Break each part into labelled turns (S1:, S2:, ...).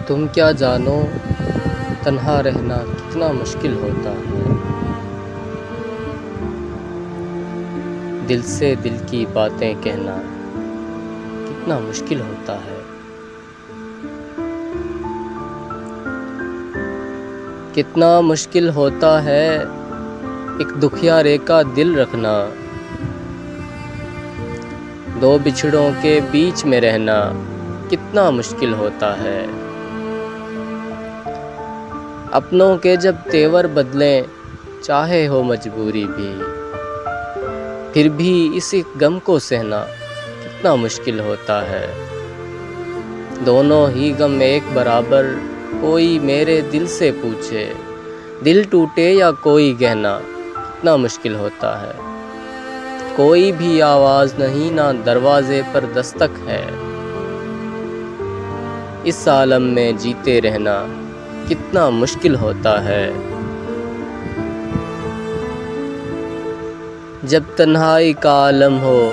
S1: तुम क्या जानो तन्हा रहना कितना मुश्किल होता है। दिल से दिल की बातें कहना कितना मुश्किल होता है। कितना मुश्किल होता है एक दुखियारे का दिल रखना। दो बिछड़ों के बीच में रहना कितना मुश्किल होता है। अपनों के जब तेवर बदलें चाहे हो मजबूरी भी, फिर भी इसी गम को सहना कितना मुश्किल होता है। दोनों ही गम एक बराबर, कोई मेरे दिल से पूछे, दिल टूटे या कोई गहना कितना मुश्किल होता है। कोई भी आवाज़ नहीं, ना दरवाजे पर दस्तक है। इस आलम में जीते रहना कितना मुश्किल होता है। जब तन्हाई का आलम हो,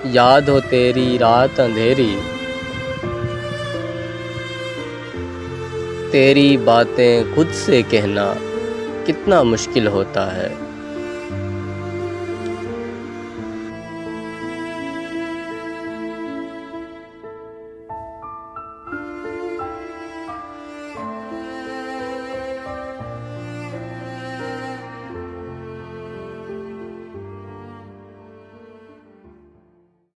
S1: याद हो तेरी रात अंधेरी, तेरी बातें खुद से कहना कितना मुश्किल होता है।